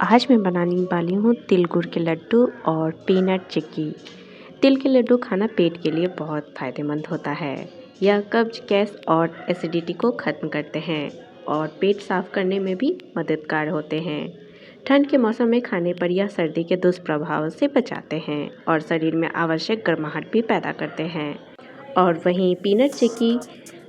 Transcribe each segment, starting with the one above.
आज मैं बनाने वाली हूँ तिल गुड़ के लड्डू और पीनट चिक्की। तिल के लड्डू खाना पेट के लिए बहुत फ़ायदेमंद होता है। यह कब्ज, गैस और एसिडिटी को ख़त्म करते हैं और पेट साफ़ करने में भी मददगार होते हैं। ठंड के मौसम में खाने पर यह सर्दी के दुष्प्रभाव से बचाते हैं और शरीर में आवश्यक गर्माहट भी पैदा करते हैं। और वहीं पीनट चिक्की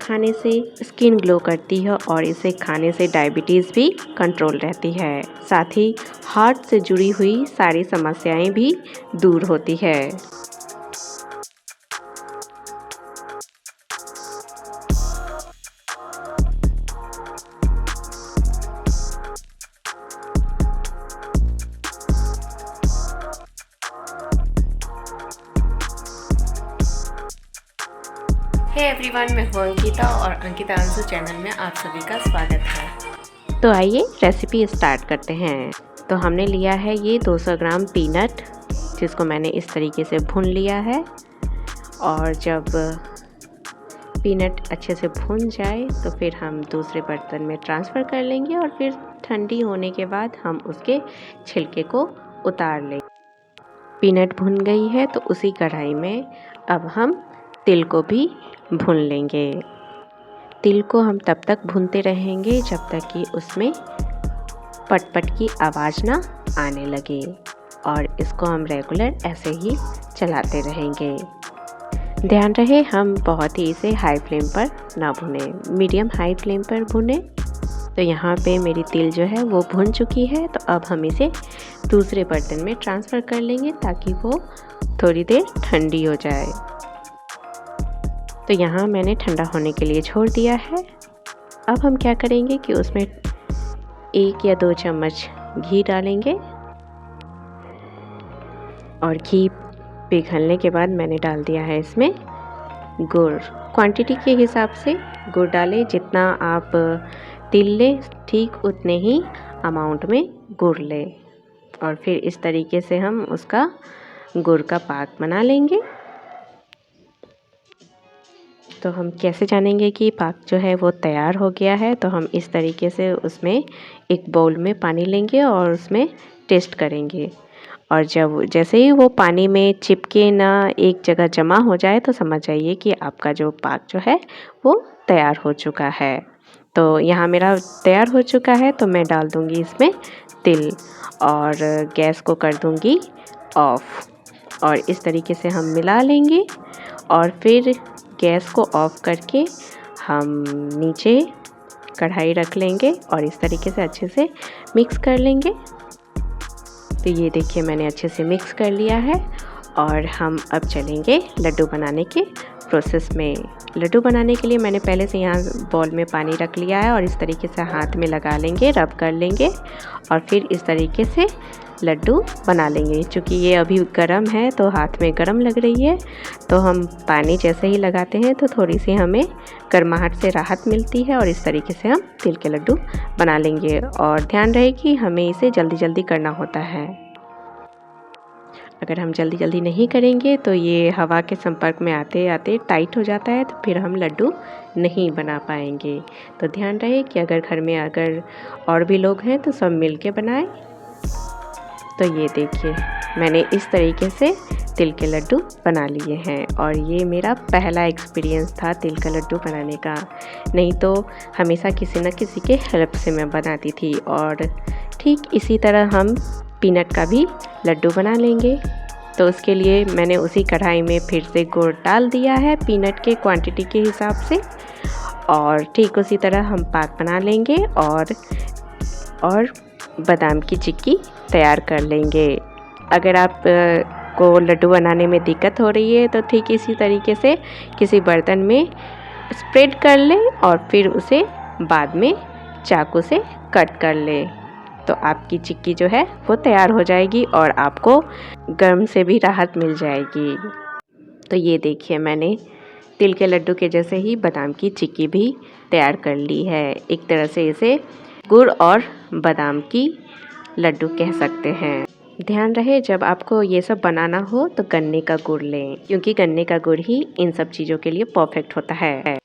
खाने से स्किन ग्लो करती है और इसे खाने से डायबिटीज़ भी कंट्रोल रहती है। साथ ही हार्ट से जुड़ी हुई सारी समस्याएं भी दूर होती है। हे एवरीवन, मैं हूँ अंकिता और अंकिता अंशु चैनल में आप सभी का स्वागत है। तो आइए रेसिपी स्टार्ट करते हैं। तो हमने लिया है ये 200 ग्राम पीनट, जिसको मैंने इस तरीके से भून लिया है। और जब पीनट अच्छे से भून जाए तो फिर हम दूसरे बर्तन में ट्रांसफ़र कर लेंगे और फिर ठंडी होने के बाद हम उसके छिलके को उतार लेंगे। पीनट भुन गई है तो उसी कढ़ाई में अब हम तिल को भी भून लेंगे। तिल को हम तब तक भूनते रहेंगे जब तक कि उसमें पट-पट की आवाज़ ना आने लगे, और इसको हम रेगुलर ऐसे ही चलाते रहेंगे। ध्यान रहे हम बहुत ही इसे हाई फ्लेम पर ना भुने, मीडियम हाई फ्लेम पर भुने। तो यहाँ पे मेरी तिल जो है वो भुन चुकी है। तो अब हम इसे दूसरे बर्तन में ट्रांसफ़र कर लेंगे ताकि वो थोड़ी देर ठंडी हो जाए। तो यहाँ मैंने ठंडा होने के लिए छोड़ दिया है। अब हम क्या करेंगे कि उसमें 1 या 2 चम्मच घी डालेंगे और घी पिघलने के बाद मैंने डाल दिया है इसमें गुड़। क्वांटिटी के हिसाब से गुड़ डालें, जितना आप तिल लें ठीक उतने ही अमाउंट में गुड़ लें। और फिर इस तरीके से हम उसका गुड़ का पाक बना लेंगे। तो हम कैसे जानेंगे कि पाक जो है वो तैयार हो गया है? तो हम इस तरीके से उसमें एक बाउल में पानी लेंगे और उसमें टेस्ट करेंगे। और जब जैसे ही वो पानी में चिपके ना एक जगह जमा हो जाए तो समझ जाइए कि आपका जो पाक जो है वो तैयार हो चुका है। तो यहाँ मेरा तैयार हो चुका है, तो मैं डाल दूँगी इसमें तिल और गैस को कर दूँगी ऑफ़। और इस तरीके से हम मिला लेंगे और फिर गैस को ऑफ़ करके हम नीचे कढ़ाई रख लेंगे और इस तरीके से अच्छे से मिक्स कर लेंगे। तो ये देखिए मैंने अच्छे से मिक्स कर लिया है और हम अब चलेंगे लड्डू बनाने के प्रोसेस में। लड्डू बनाने के लिए मैंने पहले से यहाँ बाउल में पानी रख लिया है और इस तरीके से हाथ में लगा लेंगे, रब कर लेंगे और फिर इस तरीके से लड्डू बना लेंगे। क्योंकि ये अभी गरम है तो हाथ में गरम लग रही है, तो हम पानी जैसे ही लगाते हैं तो थोड़ी सी हमें गर्माहट से राहत मिलती है और इस तरीके से हम तिल के लड्डू बना लेंगे। और ध्यान रहे कि हमें इसे जल्दी जल्दी करना होता है। अगर हम जल्दी जल्दी नहीं करेंगे तो ये हवा के संपर्क में आते आते टाइट हो जाता है, तो फिर हम लड्डू नहीं बना पाएंगे। तो ध्यान रहे कि अगर घर में और भी लोग हैं तो सब मिल के बनाएं। तो ये देखिए मैंने इस तरीके से तिल के लड्डू बना लिए हैं और ये मेरा पहला एक्सपीरियंस था तिल का लड्डू बनाने का। नहीं तो हमेशा किसी न किसी के हेल्प से मैं बनाती थी। और ठीक इसी तरह हम पीनट का भी लड्डू बना लेंगे। तो उसके लिए मैंने उसी कढ़ाई में फिर से गुड़ डाल दिया है पीनट के क्वांटिटी के हिसाब से, और ठीक उसी तरह हम पाक बना लेंगे और बादाम की चिक्की तैयार कर लेंगे। अगर आप को लड्डू बनाने में दिक्कत हो रही है तो ठीक इसी तरीके से किसी बर्तन में स्प्रेड कर लें और फिर उसे बाद में चाकू से कट कर लें। तो आपकी चिक्की जो है वो तैयार हो जाएगी और आपको गर्म से भी राहत मिल जाएगी। तो ये देखिए मैंने तिल के लड्डू के जैसे ही बादाम की चिक्की भी तैयार कर ली है। एक तरह से इसे गुड़ और बादाम की लड्डू कह सकते हैं। ध्यान रहे जब आपको ये सब बनाना हो तो गन्ने का गुड़ लें, क्योंकि गन्ने का गुड़ ही इन सब चीज़ों के लिए परफेक्ट होता है।